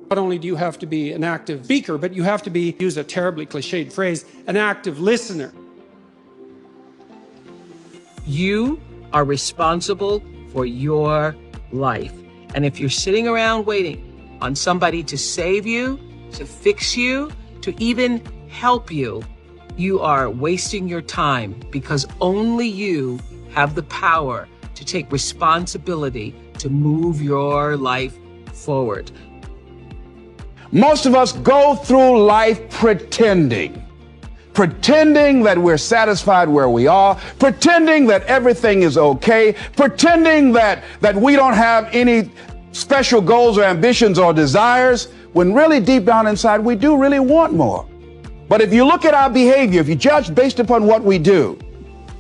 Not only do you have to be an active speaker, but you have to be, use a terribly cliched phrase, an active listener. You are responsible for your life. And if you're sitting around waiting on somebody to save you, to fix you, to even help you, you are wasting your time, because only you have the power to take responsibility to move your life forward. Most of us go through life pretending that we're satisfied where we are, pretending that everything is okay, pretending that we don't have any special goals or ambitions or desires, when really deep down inside we do really want more. But if you look at our behavior, if you judge based upon what we do,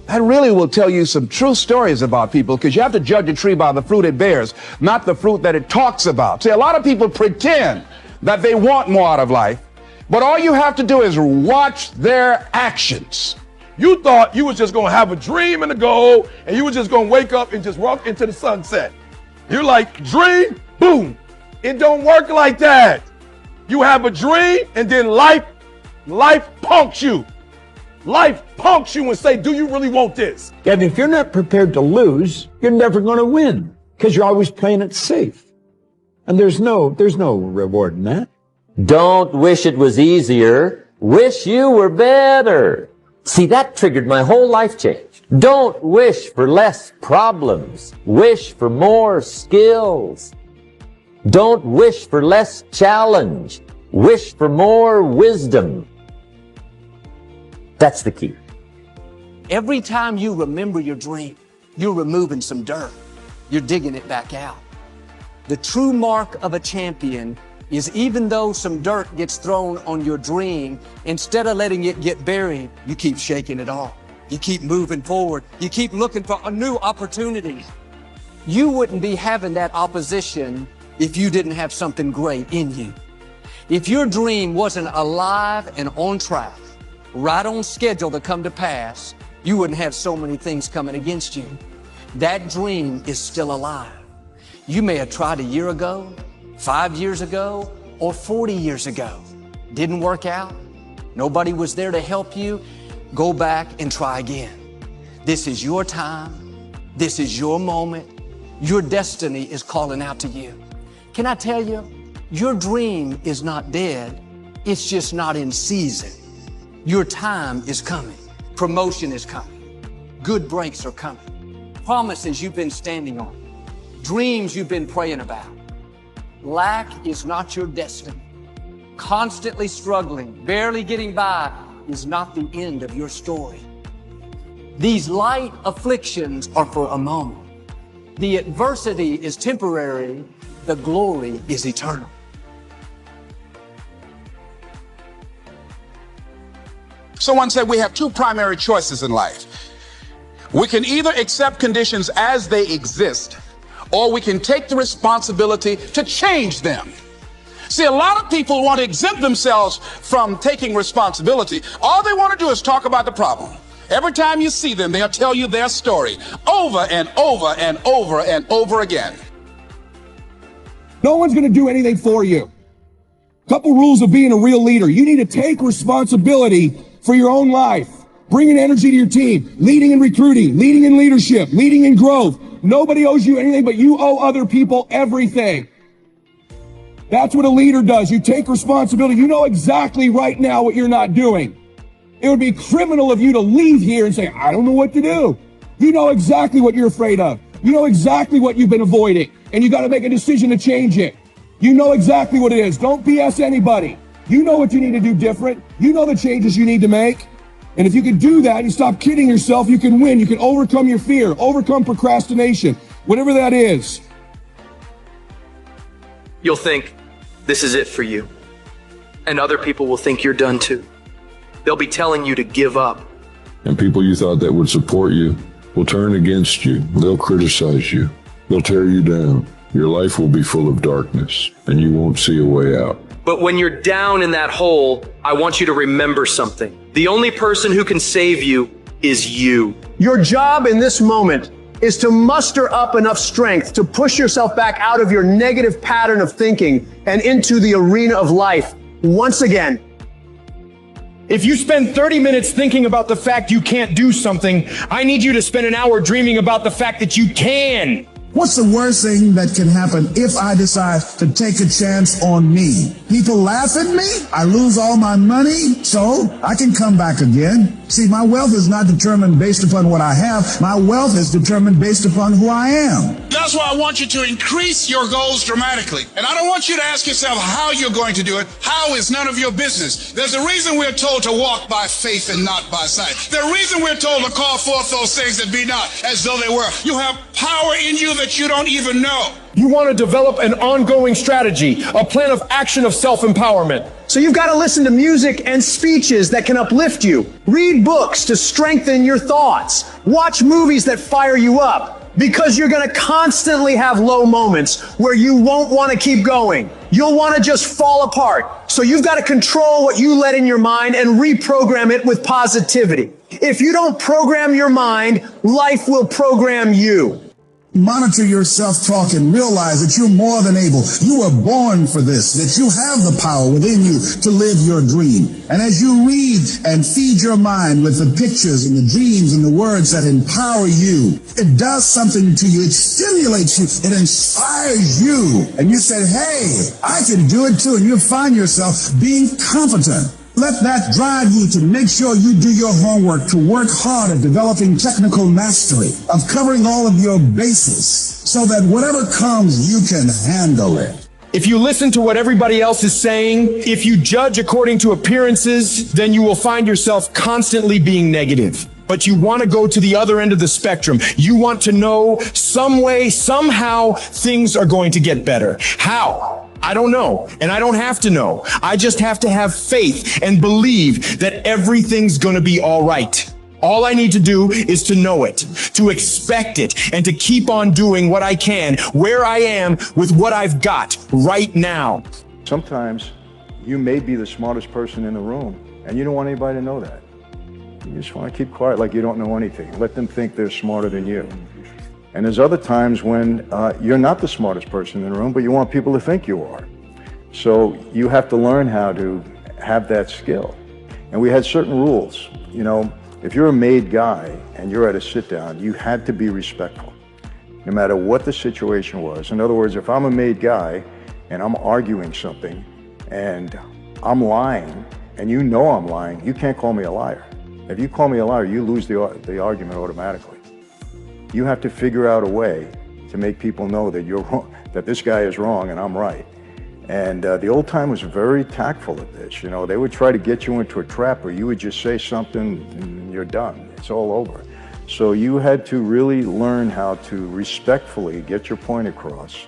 that really will tell you some true stories about people, because you have to judge a tree by the fruit it bears, not the fruit that it talks about. See, a lot of people pretend that they want more out of life, but all you have to do is watch their actions. You thought you was just going to have a dream and a goal, and you was just going to wake up and just walk into the sunset. You're like, dream, boom. It don't work like that. You have a dream, and then life punks you. Life punks you and say, do you really want this? And if you're not prepared to lose, you're never going to win, because you're always playing it safe. And there's no reward in that. Don't wish it was easier. Wish you were better. See, that triggered my whole life change. Don't wish for less problems. Wish for more skills. Don't wish for less challenge. Wish for more wisdom. That's the key. Every time you remember your dream, you're removing some dirt. You're digging it back out. The true mark of a champion is, even though some dirt gets thrown on your dream, instead of letting it get buried, you keep shaking it off. You keep moving forward. You keep looking for a new opportunity. You wouldn't be having that opposition if you didn't have something great in you. If your dream wasn't alive and on track, right on schedule to come to pass, you wouldn't have so many things coming against you. That dream is still alive. You may have tried a year ago, 5 years ago, or 40 years ago. Didn't work out. Nobody was there to help you. Go back and try again. This is your time. This is your moment. Your destiny is calling out to you. Can I tell you, your dream is not dead. It's just not in season. Your time is coming. Promotion is coming. Good breaks are coming. Promises you've been standing on. Dreams you've been praying about. Lack is not your destiny. Constantly struggling, barely getting by is not the end of your story. These light afflictions are for a moment. The adversity is temporary. The glory is eternal. Someone said we have two primary choices in life. We can either accept conditions as they exist, or we can take the responsibility to change them. See, a lot of people want to exempt themselves from taking responsibility. All they want to do is talk about the problem. Every time you see them, they'll tell you their story over and over and over and over again. No one's going to do anything for you. Couple rules of being a real leader. You need to take responsibility for your own life. Bringing energy to your team, leading in recruiting, leading in leadership, leading in growth. Nobody owes you anything, but you owe other people everything. That's what a leader does. You take responsibility. You know exactly right now what you're not doing. It would be criminal of you to leave here and say, I don't know what to do. You know exactly what you're afraid of. You know exactly what you've been avoiding, and you got to make a decision to change it. You know exactly what it is. Don't BS anybody. You know what you need to do different. You know the changes you need to make. And if you can do that and stop kidding yourself, you can win. You can overcome your fear, overcome procrastination, whatever that is. You'll think this is it for you. And other people will think you're done too. They'll be telling you to give up. And people you thought that would support you will turn against you. They'll criticize you. They'll tear you down. Your life will be full of darkness, and you won't see a way out. But when you're down in that hole, I want you to remember something. The only person who can save you is you. Your job in this moment is to muster up enough strength to push yourself back out of your negative pattern of thinking and into the arena of life once again. If you spend 30 minutes thinking about the fact you can't do something, I need you to spend an hour dreaming about the fact that you can. What's the worst thing that can happen if I decide to take a chance on me? People laugh at me, I lose all my money, so I can come back again. See, my wealth is not determined based upon what I have. My wealth is determined based upon who I am. That's why I want you to increase your goals dramatically. And I don't want you to ask yourself how you're going to do it. How is none of your business. There's a reason we're told to walk by faith and not by sight. There's a reason we're told to call forth those things that be not as though they were. You have power in you that you don't even know. You want to develop an ongoing strategy, a plan of action of self-empowerment. So you've got to listen to music and speeches that can uplift you. Read books to strengthen your thoughts. Watch movies that fire you up. Because you're going to constantly have low moments where you won't want to keep going. You'll want to just fall apart. So you've got to control what you let in your mind and reprogram it with positivity. If you don't program your mind, life will program you. Monitor your self-talk and realize that you're more than able. You were born for this, that you have the power within you to live your dream. And as you read and feed your mind with the pictures and the dreams and the words that empower you, it does something to you. It stimulates you. It inspires you. And you said, hey, I can do it too. And you find yourself being competent. Let that drive you to make sure you do your homework, to work hard at developing technical mastery, of covering all of your bases, so that whatever comes, you can handle it. If you listen to what everybody else is saying, if you judge according to appearances, then you will find yourself constantly being negative. But you want to go to the other end of the spectrum. You want to know some way, somehow, things are going to get better. How? I don't know, and I don't have to know. I just have to have faith and believe that everything's going to be all right. All I need to do is to know it, to expect it, and to keep on doing what I can, where I am, with what I've got right now. Sometimes you may be the smartest person in the room, and you don't want anybody to know that. You just want to keep quiet like you don't know anything. Let them think they're smarter than you. And there's other times when you're not the smartest person in the room, but you want people to think you are. So you have to learn how to have that skill. And we had certain rules. You know, if you're a made guy and you're at a sit down, you had to be respectful, no matter what the situation was. In other words, if I'm a made guy and I'm arguing something and I'm lying and you know I'm lying, you can't call me a liar. If you call me a liar, you lose the argument automatically. You have to figure out a way to make people know that you're wrong, that this guy is wrong and I'm right. And the old timers were very tactful at this. You know, they would try to get you into a trap where you would just say something and you're done. It's all over. So you had to really learn how to respectfully get your point across.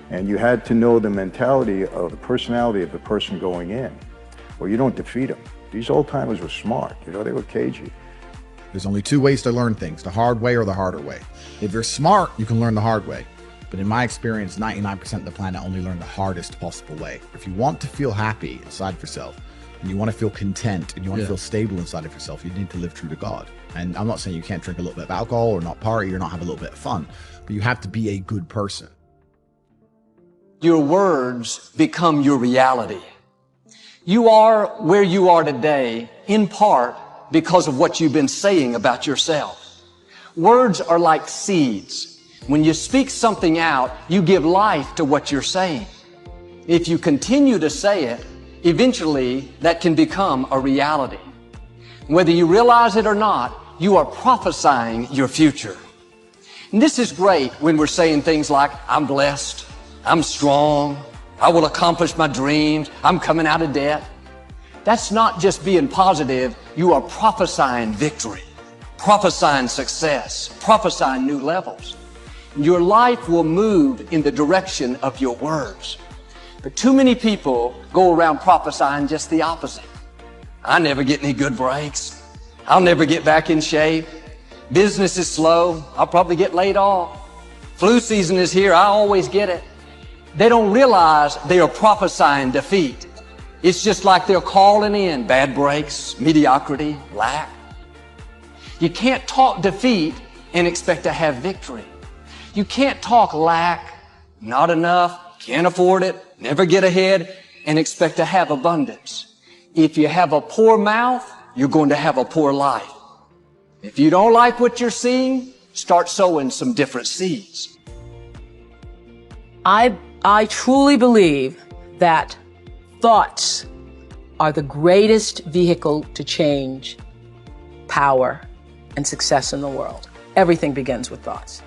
And you had to know the mentality of the personality of the person going in, or you don't defeat them. These old timers were smart. You know, they were cagey. There's only two ways to learn things, the hard way or the harder way. If you're smart, you can learn the hard way. But in my experience, 99% of the planet only learn the hardest possible way. If you want to feel happy inside of yourself, and you want to feel content, and you want to feel stable inside of yourself, you need to live true to God. And I'm not saying you can't drink a little bit of alcohol or not party or not have a little bit of fun, but you have to be a good person. Your words become your reality. You are where you are today, in part, because of what you've been saying about yourself. Words are like seeds. When you speak something out, you give life to what you're saying. If you continue to say it, eventually that can become a reality. Whether you realize it or not, you are prophesying your future. And this is great when we're saying things like, I'm blessed, I'm strong, I will accomplish my dreams, I'm coming out of debt. That's not just being positive, you are prophesying victory, prophesying success, prophesying new levels. Your life will move in the direction of your words. But too many people go around prophesying just the opposite. I never get any good breaks. I'll never get back in shape. Business is slow. I'll probably get laid off. Flu season is here. I always get it. They don't realize they are prophesying defeat. It's just like they're calling in bad breaks, mediocrity, lack. You can't talk defeat and expect to have victory. You can't talk lack, not enough, can't afford it, never get ahead, and expect to have abundance. If you have a poor mouth, you're going to have a poor life. If you don't like what you're seeing, start sowing some different seeds. I truly believe that thoughts are the greatest vehicle to change power and success in the world. Everything begins with thoughts.